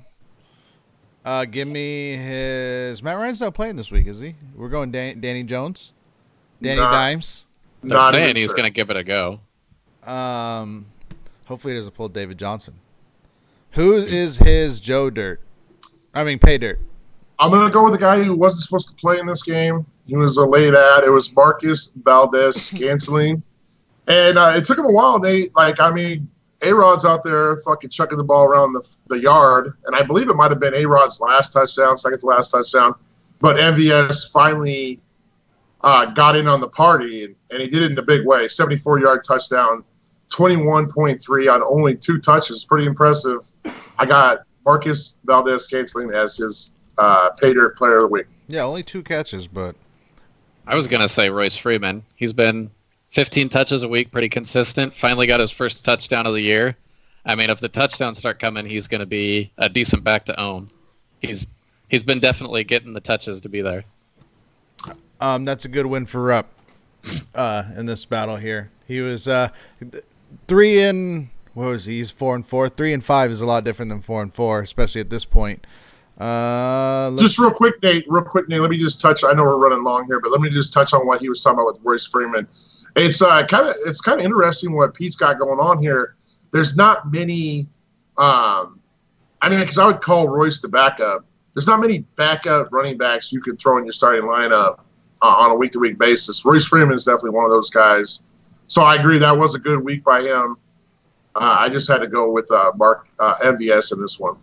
Give me his. Matt Ryan's not playing this week, is he? We're going Danny Jones, Danny Dimes. They're saying he's going to give it a go. Hopefully he doesn't pull David Johnson. Who is his pay dirt? I'm going to go with the guy who wasn't supposed to play in this game. He was a late ad. It was Marcus Valdez-Scantling. And it took him a while, Nate. A-Rod's out there fucking chucking the ball around the yard. And I believe it might have been A-Rod's last touchdown, second to last touchdown. But MVS finally got in on the party, and he did it in a big way. 74-yard touchdown, 21.3 on only 2 touches. Pretty impressive. I got Marcus Valdez-Scantling as his pay dirt player of the week. Yeah, only 2 catches, but I was going to say Royce Freeman. He's been 15 touches a week, pretty consistent. Finally got his first touchdown of the year. I mean, if the touchdowns start coming, he's going to be a decent back to own. He's been definitely getting the touches to be there. That's a good win for Rupp in this battle here. He was 3 and what was he? He's 4-4. 3 and 5 is a lot different than 4 and 4, especially at this point. Just real quick, Nate. Let me just touch. I know we're running long here, but let me just touch on what he was talking about with Royce Freeman. It's kind of interesting what Pete's got going on here. There's not many. Because I would call Royce the backup. There's not many backup running backs you could throw in your starting lineup on a week-to-week basis. Royce Freeman is definitely one of those guys. So I agree that was a good week by him. I just had to go with MVS in this one.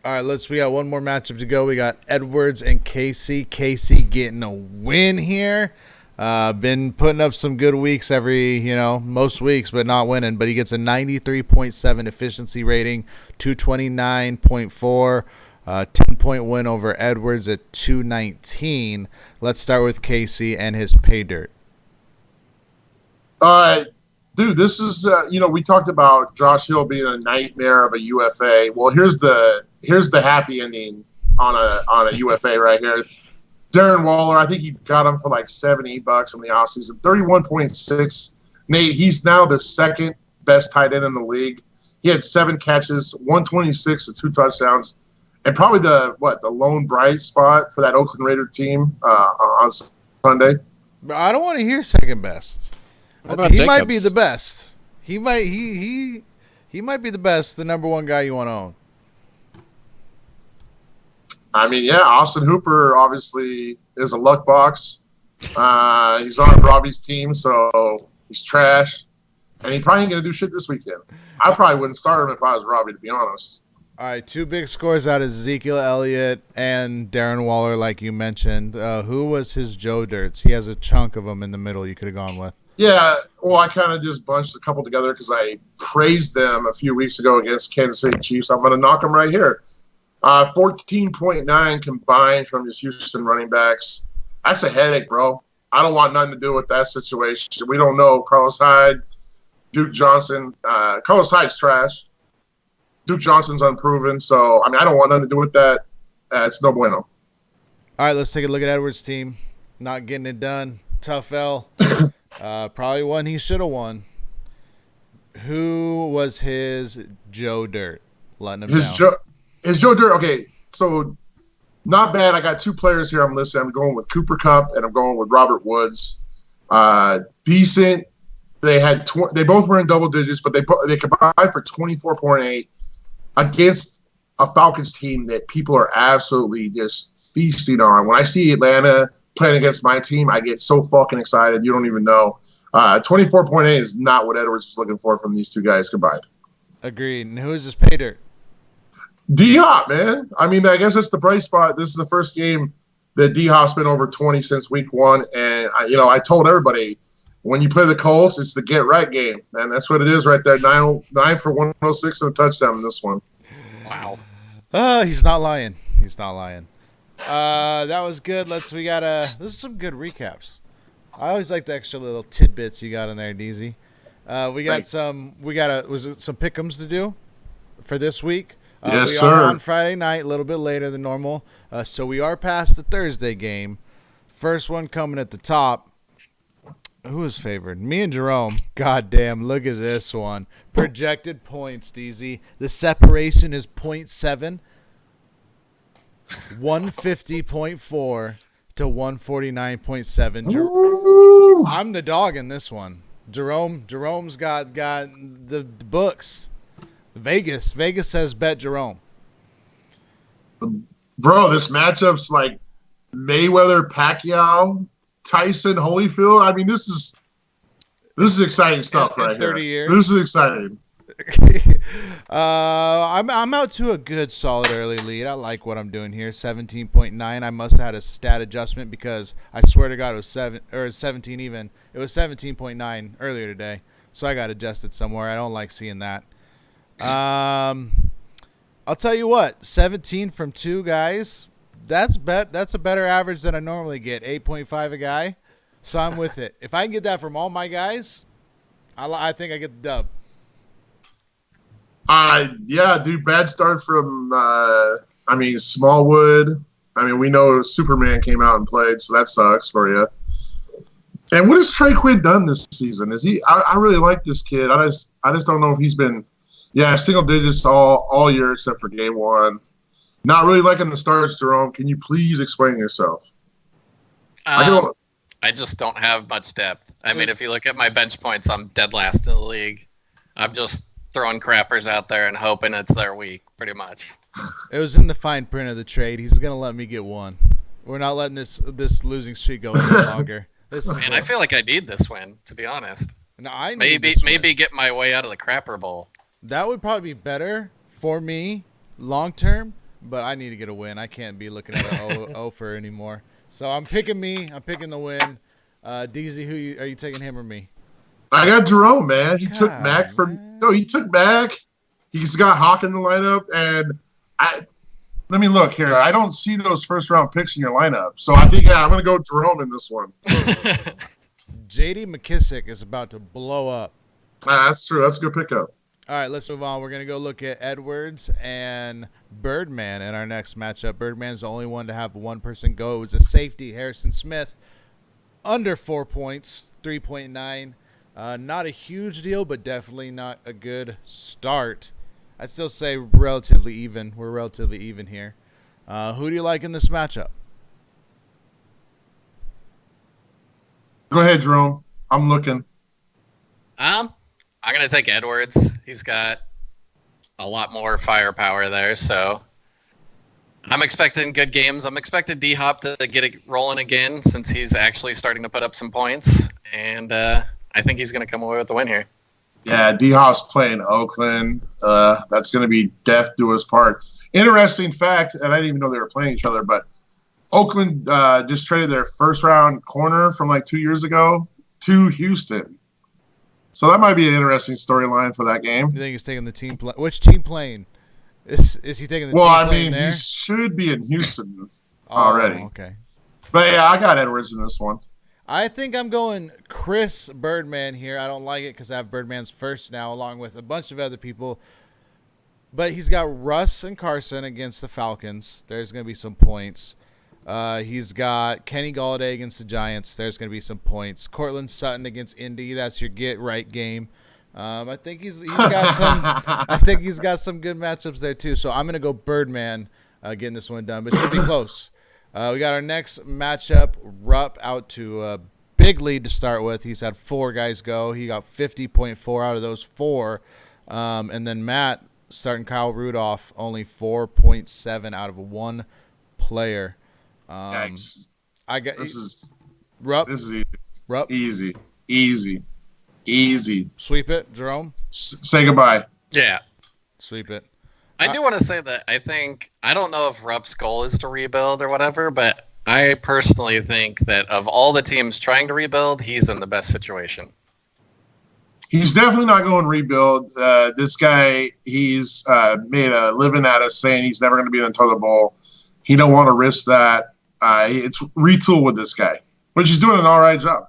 All right, we got one more matchup to go. We got Edwards and Casey. Casey getting a win here. Been putting up some good weeks most weeks, but not winning. But he gets a 93.7 efficiency rating, 229.4, 10-point win over Edwards at 219. Let's start with Casey and his pay dirt. Dude, this is we talked about Josh Hill being a nightmare of a UFA. Well, here's the happy ending on a UFA right here. Darren Waller, I think he got him for like $70 in the offseason. 31.6. Nate, he's now the second best tight end in the league. He had 7 catches, 126 and 2 touchdowns, and probably the lone bright spot for that Oakland Raider team on Sunday. I don't want to hear second best. He might be the best. He might be the best, the number one guy you want to own. I mean, yeah, Austin Hooper obviously is a luck box. He's on Robbie's team, so he's trash. And he probably ain't going to do shit this weekend. I probably wouldn't start him if I was Robbie, to be honest. All right, 2 big scores out of Ezekiel Elliott and Darren Waller, like you mentioned. Who was his Joe Dirts? He has a chunk of them in the middle you could have gone with. Yeah, well, I kind of just bunched a couple together because I praised them a few weeks ago against Kansas City Chiefs. I'm going to knock them right here. 14.9 combined from his Houston running backs. That's a headache, bro. I don't want nothing to do with that situation. We don't know Carlos Hyde, Duke Johnson. Carlos Hyde's trash. Duke Johnson's unproven. So, I don't want nothing to do with that. It's no bueno. All right, let's take a look at Edwards' team. Not getting it done. Tough L. Probably one he should have won. Who was his Joe Dirt? Letting him down. His Joe Dirt. Okay, so not bad. I got 2 players here I'm listing. I'm going with Cooper Kupp and I'm going with Robert Woods. Decent. They had they both were in double digits, but they combined for 24.8 against a Falcons team that people are absolutely just feasting on. When I see Atlanta playing against my team, I get so fucking excited. You don't even know. 24.8 is not what Edwards was looking for from these 2 guys combined. Agreed. And who is his pay dirt? D-Hop, man. I guess it's the bright spot. This is the first game that D-Hop's been over 20 since week 1. And, I told everybody, when you play the Colts, it's the get right game, and that's what it is right there. 9 for 106 and a touchdown in this one. Wow. He's not lying. He's not lying. That was good. This is some good recaps. I always like the extra little tidbits you got in there, DZ. We got some pick'ems to do for this week. Yes, we sir. are on Friday night, a little bit later than normal. So we are past the Thursday game. First one coming at the top. Who is favored? Me and Jerome. God damn, look at this one. Projected points, DZ. The separation is 0.7. 150.4 to 149.7. Ooh. I'm the dog in this one. Jerome's got the books. Vegas says bet Jerome. Bro, this matchup's like Mayweather, Pacquiao, Tyson, Holyfield. I mean, this is exciting stuff in right 30 here. years. This is exciting. I'm out to a good solid early lead. I like what I'm doing here. 17.9. I must have had a stat adjustment because I swear to God it was 17 even. It was 17.9 earlier today, so I got adjusted somewhere. I don't like seeing that. I'll tell you what, 17 from two guys. That's a better average than I normally get. 8.5 a guy, so I'm with it. If I can get that from all my guys, I think I get the dub. Yeah, dude, bad start from Smallwood. I mean, we know Superman came out and played, so that sucks for you. And what has Trey Quinn done this season? Is he? I really like this kid. I just don't know if he's been, single digits all year except for game one. Not really liking the starts, Jerome. Can you please explain yourself? I just don't have much depth. I mean, if you look at my bench points, I'm dead last in the league. I'm just throwing crappers out there and hoping it's their week, pretty much. It was in the fine print of the trade. He's gonna let me get one. We're not letting this losing streak go any longer. Man, I feel like I need this win, to be honest. No, I maybe get my way out of the crapper bowl. That would probably be better for me long term, but I need to get a win. I can't be looking at an offer anymore. So I'm picking me. I'm picking the win. DZ, are you taking him or me? I got Jerome, man. He took Mac he took Mac. He's got Hawk in the lineup, and let me look here. I don't see those first round picks in your lineup, so I think I'm gonna go Jerome in this one. J.D. McKissick is about to blow up. That's true. That's a good pickup. All right, let's move on. We're gonna go look at Edwards and Birdman in our next matchup. Birdman's the only one to have one person go. It was a safety, Harrison Smith, under 4 points, 3.9. Not a huge deal, but definitely not a good start. I'd still say relatively even. We're relatively even here. Who do you like in this matchup? Go ahead, Jerome. I'm looking. I'm going to take Edwards. He's got a lot more firepower there, so I'm expecting good games. I'm expecting D-Hop to get it rolling again since he's actually starting to put up some points, and I think he's going to come away with the win here. Yeah, D-Hop's playing Oakland. That's going to be death do us part. Interesting fact, and I didn't even know they were playing each other, but Oakland just traded their first-round corner from like 2 years ago to Houston. So that might be an interesting storyline for that game. You think he's taking the team play? Which team playing? Is he taking the team playing there? He should be in Houston already. Okay. But, yeah, I got Edwards in this one. I think I'm going Chris Birdman here. I don't like it because I have Birdman's first now along with a bunch of other people. But he's got Russ and Carson against the Falcons. There's going to be some points. He's got Kenny Galladay against the Giants. There's going to be some points. Cortland Sutton against Indy. That's your get right game. I think he's got some. I think he's got some good matchups there too. So I'm going to go Birdman getting this one done, but it should be close. We got our next matchup. Rupp out to a big lead to start with. He's had 4 guys go. He got 50.4 out of those 4. And then Matt, starting Kyle Rudolph, only 4.7 out of 1 player. Yikes. This is Rupp. This is easy. Rupp. Easy. Sweep it, Jerome. Say goodbye. Yeah. Sweep it. I do want to say that I don't know if Rupp's goal is to rebuild or whatever, but I personally think that of all the teams trying to rebuild, he's in the best situation. He's definitely not going to rebuild. This guy, he's made a living out of saying he's never going to be in the toilet bowl. He don't want to risk that. It's retool with this guy, which he's doing an all right job.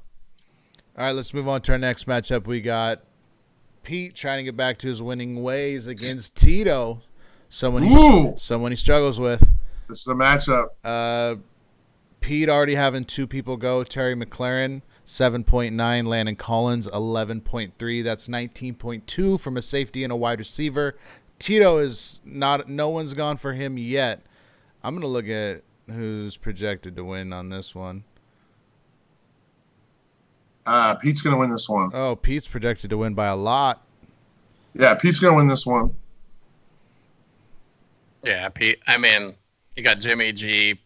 All right, let's move on to our next matchup. We got Pete trying to get back to his winning ways against Tito, someone he struggles with. This is a matchup. Pete already having two people go. Terry McLaren, 7.9. Landon Collins, 11.3. That's 19.2 from a safety and a wide receiver. Tito is not – no one's gone for him yet. I'm going to look at who's projected to win on this one. Pete's going to win this one. Oh, Pete's projected to win by a lot. Yeah, Pete's going to win this one. Yeah, Pete. I mean, you got Jimmy G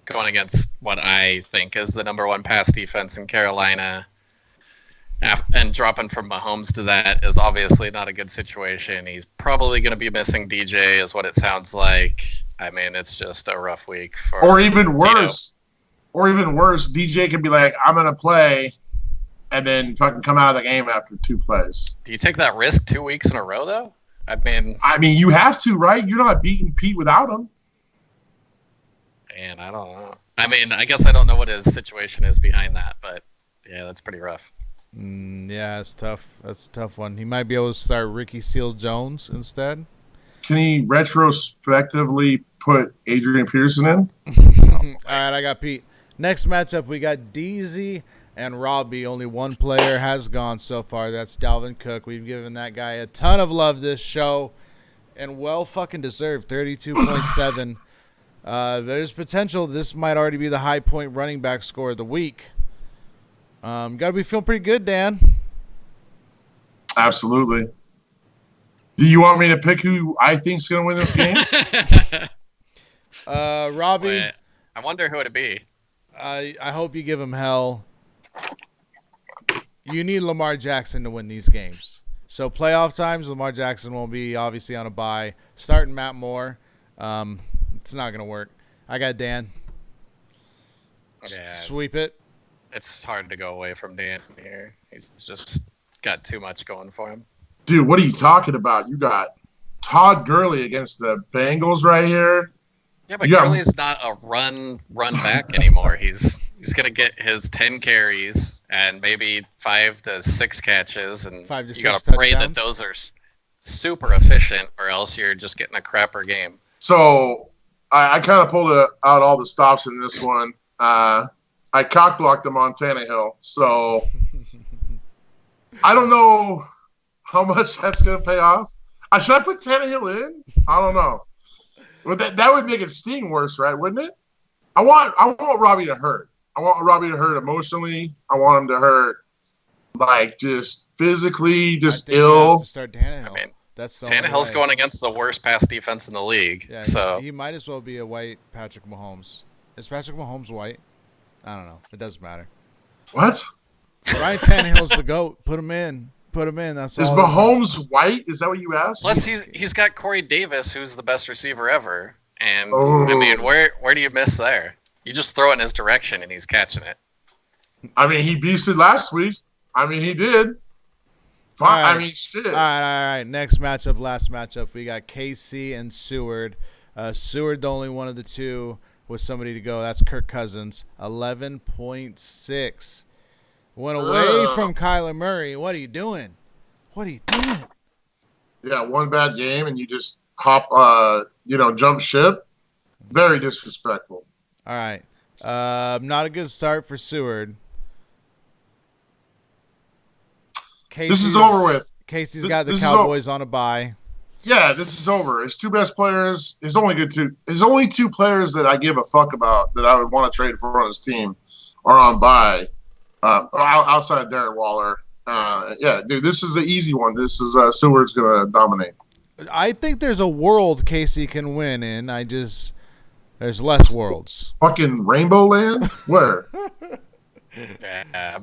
going against what I think is the number one pass defense in Carolina. And dropping from Mahomes to that is obviously not a good situation. He's probably going to be missing DJ is what it sounds like. I mean, it's just a rough week for Or even worse. Tito. Or even worse, DJ could be like, I'm going to play, and then fucking come out of the game after 2 plays. Do you take that risk 2 weeks in a row, though? I mean, you have to, right? You're not beating Pete without him. And I don't know. I mean, I guess I don't know what his situation is behind that, but yeah, that's pretty rough. Yeah, it's tough. That's a tough one. He might be able to start Ricky Seals-Jones instead. Can he retrospectively put Adrian Peterson in? All right, I got Pete. Next matchup, we got DZ and Robbie. Only one player has gone so far. That's Dalvin Cook. We've given that guy a ton of love this show, and well fucking deserved. 32.7. There's potential this might already be the high point running back score of the week. Gotta be feeling pretty good, Dan. Absolutely. Do you want me to pick who I think's going to win this game? Robbie. Wait, I wonder who it'd be. I hope you give him hell. You need Lamar Jackson to win these games. So playoff times, Lamar Jackson won't be obviously on a bye. Starting Matt Moore, it's not going to work. I got Dan. Yeah, Sweep it. it's hard to go away from Dan here. He's just got too much going for him. Dude, what are you talking about? You got Todd Gurley against the Bengals right here. Yeah, but Yeah. Gurley's not a run back anymore. He's gonna get his 10 carries and maybe 5 to 6 catches, and 5 to you gotta 6 pray that touchdowns. those are super efficient, or else you're just getting a crapper game. So I kind of pulled out all the stops in this one. I cock-blocked him on Tannehill. So I don't know how much that's going to pay off. Should I put Tannehill in? I don't know. But that would make it sting worse, right? Wouldn't it? I want Robbie to hurt. I want Robbie to hurt emotionally. I want him to hurt, like, just physically, just I think you have ill. to start Tannehill. I mean, That's the only Tannehill's way. going against the worst pass defense in the league. Yeah, so he might as well be a white Patrick Mahomes. Is Patrick Mahomes white? I don't know. It doesn't matter. What? Ryan Tannehill's the GOAT. Put him in. Put him in. That's Is all. Mahomes white? Is that what you asked? plus he's got Corey Davis, who's the best receiver ever. And Oh. I mean, where do you miss there? You just throw it in his direction and he's catching it. I mean, he beasted last week. I mean, he did. Fine. All right. I mean, shit. All right. Next matchup, last matchup. We got KC and Seward. Seward, the only one of the two with somebody to go. That's Kirk Cousins, 11.6. Went away from Kyler Murray. What are you doing? What are you doing? Yeah, one bad game and you just hop, jump ship. Very disrespectful. All right. Not a good start for Seward. This is over with. Casey's got the This is Cowboys on a bye. Yeah, this is over. His two best players, his only two players that I give a fuck about that I would want to trade for on his team are on bye. Outside of Darren Waller. Yeah, dude, this is an easy one. This is Seward's going to dominate. I think there's a world Casey can win in. There's less worlds. Fucking Rainbow Land? Where? Yeah.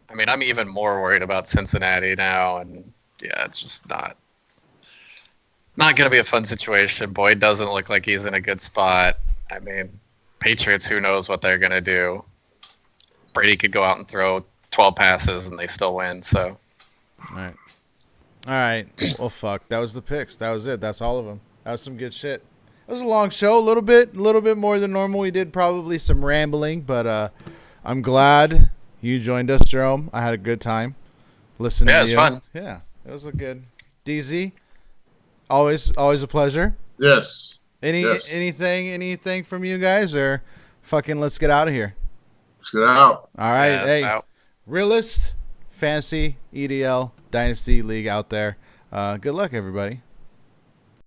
I mean, I'm even more worried about Cincinnati now, and yeah, it's just not going to be a fun situation. Boyd doesn't look like he's in a good spot. I mean, Patriots, who knows what they're gonna do? Brady could go out and throw 12 passes and they still win. So, All right. Well, fuck. That was the picks. That was it. That's all of them. That was some good shit. It was a long show, a little bit more than normal. We did probably some rambling, but I'm glad you joined us, Jerome. I had a good time listening. Yeah, to it was you. fun. Yeah, it was a good. DZ, always a pleasure. Yes. Yes. Anything from you guys, or fucking let's get out of here. Let's get out. All right, Yeah, hey, out. Realist, Fantasy, EDL, Dynasty League out there. Good luck, everybody.